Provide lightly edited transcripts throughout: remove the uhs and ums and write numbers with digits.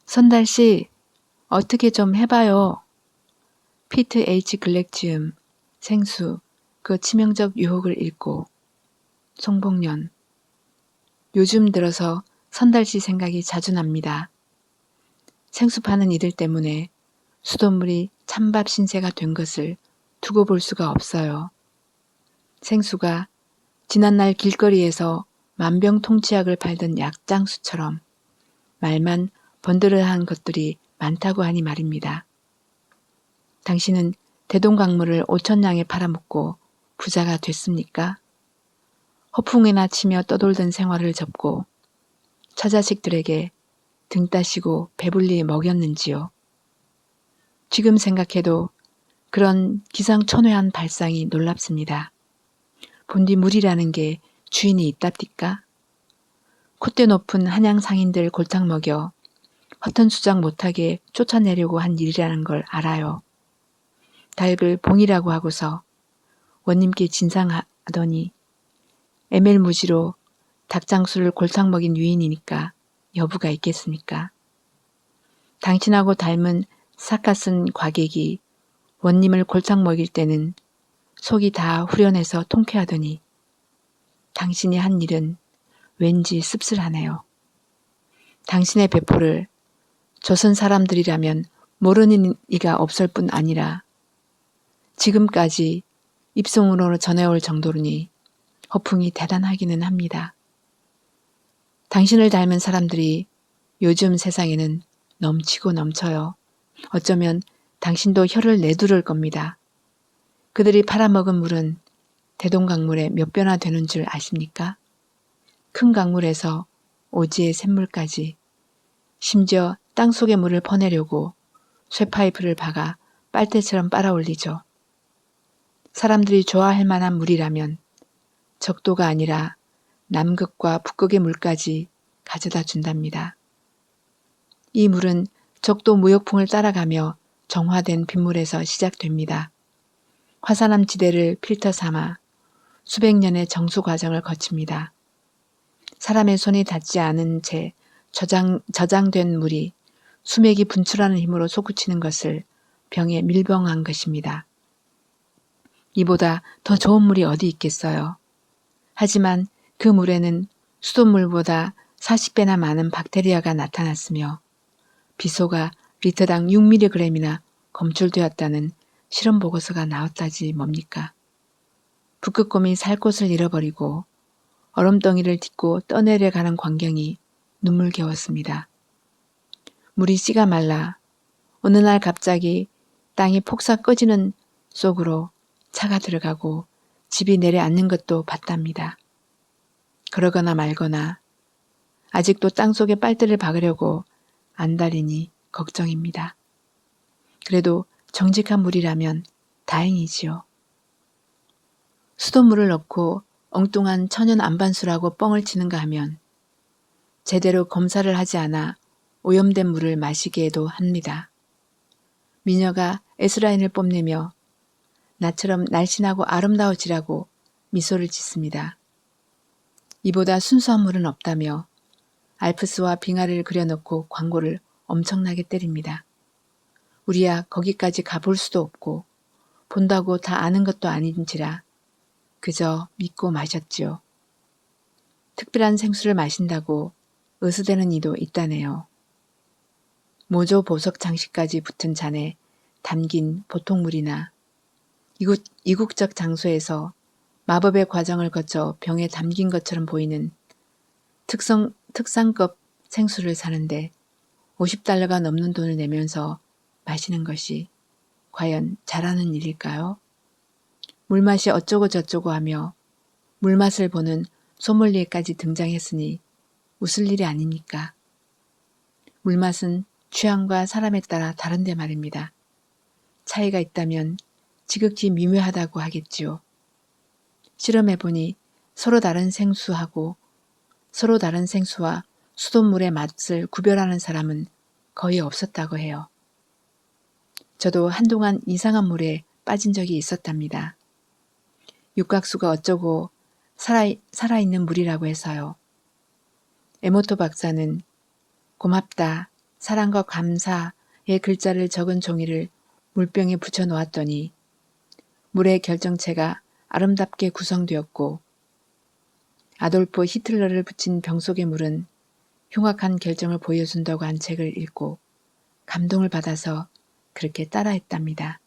선달씨, 어떻게 좀 해봐요. 피트 H. 글렉지움, 생수, 그 치명적 유혹을 읽고. 송봉년. 요즘 들어서 선달씨 생각이 자주 납니다. 생수 파는 이들 때문에 수돗물이 찬밥 신세가 된 것을 두고 볼 수가 없어요. 생수가 지난날 길거리에서 만병통치약을 팔던 약장수처럼 말만 번드르한 것들이 많다고 하니 말입니다. 당신은 대동강물을 5,000냥에 팔아먹고 부자가 됐습니까? 허풍이나 치며 떠돌던 생활을 접고 처자식들에게 등 따시고 배불리 먹였는지요. 지금 생각해도 그런 기상천외한 발상이 놀랍습니다. 본디 물이라는 게 주인이 있답니까? 콧대 높은 한양 상인들 골탕 먹여 허튼 수작 못하게 쫓아내려고 한 일이라는 걸 알아요. 닭을 봉이라고 하고서 원님께 진상하더니 애멜무지로 닭장수를 골탕 먹인 유인이니까 여부가 있겠습니까? 당신하고 닮은 사카슨 과객이 원님을 골탕 먹일 때는 속이 다 후련해서 통쾌하더니 당신이 한 일은 왠지 씁쓸하네요. 당신의 배포를 조선 사람들이라면 모르는 이가 없을 뿐 아니라 지금까지 입송으로 전해올 정도로니 허풍이 대단하기는 합니다. 당신을 닮은 사람들이 요즘 세상에는 넘치고 넘쳐요. 어쩌면 당신도 혀를 내두를 겁니다. 그들이 팔아먹은 물은 대동강물에 몇 배나 되는 줄 아십니까? 큰 강물에서 오지의 샘물까지, 심지어 땅속의 물을 퍼내려고 쇠파이프를 박아 빨대처럼 빨아올리죠. 사람들이 좋아할 만한 물이라면 적도가 아니라 남극과 북극의 물까지 가져다 준답니다. 이 물은 적도 무역풍을 따라가며 정화된 빗물에서 시작됩니다. 화산암 지대를 필터 삼아 수백 년의 정수 과정을 거칩니다. 사람의 손이 닿지 않은 채 저장된 물이 수맥이 분출하는 힘으로 솟구치는 것을 병에 밀봉한 것입니다. 이보다 더 좋은 물이 어디 있겠어요. 하지만 그 물에는 수돗물보다 40배나 많은 박테리아가 나타났으며 비소가 리터당 6mg이나 검출되었다는 실험 보고서가 나왔다지 뭡니까. 북극곰이 살 곳을 잃어버리고 얼음덩이를 딛고 떠내려가는 광경이 눈물겨웠습니다. 물이 씨가 말라 어느 날 갑자기 땅이 폭삭 꺼지는 속으로 차가 들어가고 집이 내려앉는 것도 봤답니다. 그러거나 말거나 아직도 땅속에 빨대를 박으려고 안달이니 걱정입니다. 그래도 정직한 물이라면 다행이지요. 수돗물을 넣고 엉뚱한 천연 안반수라고 뻥을 치는가 하면 제대로 검사를 하지 않아 오염된 물을 마시게도 합니다. 미녀가 S라인을 뽐내며 나처럼 날씬하고 아름다워지라고 미소를 짓습니다. 이보다 순수한 물은 없다며 알프스와 빙하를 그려놓고 광고를 엄청나게 때립니다. 우리야 거기까지 가볼 수도 없고 본다고 다 아는 것도 아닌지라 그저 믿고 마셨지요. 특별한 생수를 마신다고 으스대는 이도 있다네요. 모조 보석 장식까지 붙은 잔에 담긴 보통 물이나 이국적 장소에서 마법의 과정을 거쳐 병에 담긴 것처럼 보이는 특상급 생수를 사는데 $50가 넘는 돈을 내면서 마시는 것이 과연 잘하는 일일까요? 물맛이 어쩌고 저쩌고 하며 물맛을 보는 소믈리에까지 등장했으니 웃을 일이 아닙니까? 물맛은 취향과 사람에 따라 다른데 말입니다. 차이가 있다면 지극히 미묘하다고 하겠지요. 실험해보니 서로 다른 생수와 수돗물의 맛을 구별하는 사람은 거의 없었다고 해요. 저도 한동안 이상한 물에 빠진 적이 있었답니다. 육각수가 어쩌고 살아있는 물이라고 해서요. 에모토 박사는 고맙다, 사랑과 감사의 글자를 적은 종이를 물병에 붙여 놓았더니 물의 결정체가 아름답게 구성되었고 아돌프 히틀러를 붙인 병 속의 물은 흉악한 결정을 보여준다고 한 책을 읽고 감동을 받아서 그렇게 따라했답니다.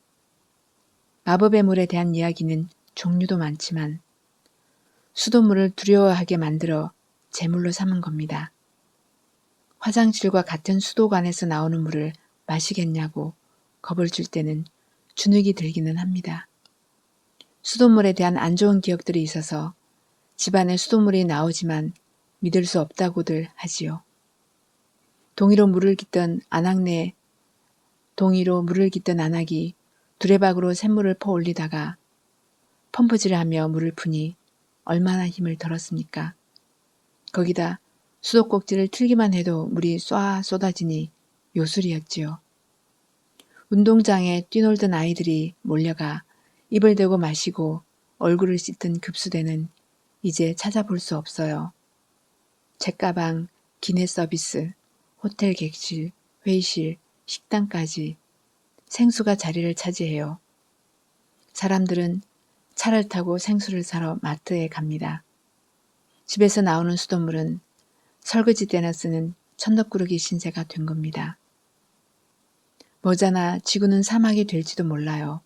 마법의 물에 대한 이야기는 종류도 많지만 수돗물을 두려워하게 만들어 제물로 삼은 겁니다. 화장실과 같은 수도관에서 나오는 물을 마시겠냐고 겁을 줄 때는 주눅이 들기는 합니다. 수돗물에 대한 안 좋은 기억들이 있어서 집안에 수돗물이 나오지만 믿을 수 없다고들 하지요. 동이로 물을 깃던 안악이 두레박으로 샘물을 퍼올리다가 펌프질을 하며 물을 푸니 얼마나 힘을 들었습니까? 거기다 수도꼭지를 틀기만 해도 물이 쏴 쏟아지니 요술이었지요. 운동장에 뛰놀던 아이들이 몰려가 입을 대고 마시고 얼굴을 씻던 급수대는 이제 찾아볼 수 없어요. 책가방, 기내 서비스, 호텔 객실, 회의실, 식당까지 생수가 자리를 차지해요. 사람들은 차를 타고 생수를 사러 마트에 갑니다. 집에서 나오는 수돗물은 설거지 때나 쓰는 천덕꾸러기 신세가 된 겁니다. 머지않아 지구는 사막이 될지도 몰라요.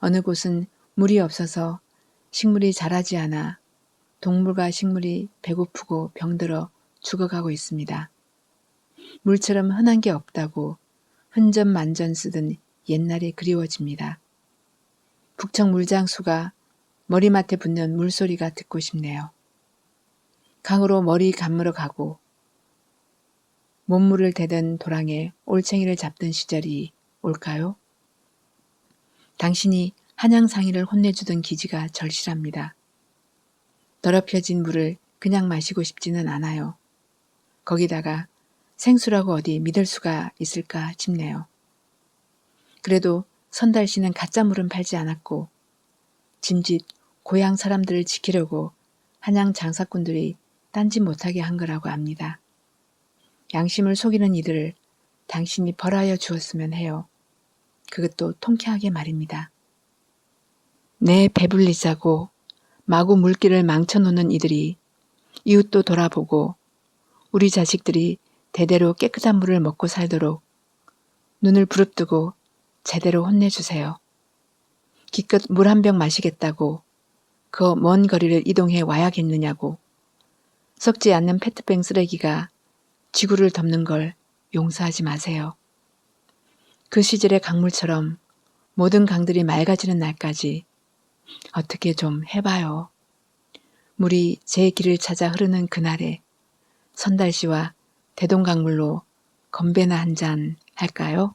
어느 곳은 물이 없어서 식물이 자라지 않아 동물과 식물이 배고프고 병들어 죽어가고 있습니다. 물처럼 흔한 게 없다고 흔전만전 쓰던 옛날이 그리워집니다. 북청 물장수가 머리맡에 붙는 물소리가 듣고 싶네요. 강으로 머리 감으러 가고 몸물을 대던 도랑에 올챙이를 잡던 시절이 올까요? 당신이 한양상이를 혼내주던 기지가 절실합니다. 더럽혀진 물을 그냥 마시고 싶지는 않아요. 거기다가 생수라고 어디 믿을 수가 있을까 싶네요. 그래도 선달 씨는 가짜 물은 팔지 않았고 짐짓 고향 사람들을 지키려고 한양 장사꾼들이 딴짓 못하게 한 거라고 압니다. 양심을 속이는 이들을 당신이 벌하여 주었으면 해요. 그것도 통쾌하게 말입니다. 내 배불리자고 마구 물길을 망쳐놓는 이들이 이웃도 돌아보고 우리 자식들이 대대로 깨끗한 물을 먹고 살도록 눈을 부릅뜨고 제대로 혼내주세요. 기껏 물 한 병 마시겠다고 그 먼 거리를 이동해 와야겠느냐고 썩지 않는 페트병 쓰레기가 지구를 덮는 걸 용서하지 마세요. 그 시절의 강물처럼 모든 강들이 맑아지는 날까지 어떻게 좀 해봐요. 물이 제 길을 찾아 흐르는 그날에 선달씨와 대동강물로 건배나 한잔 할까요?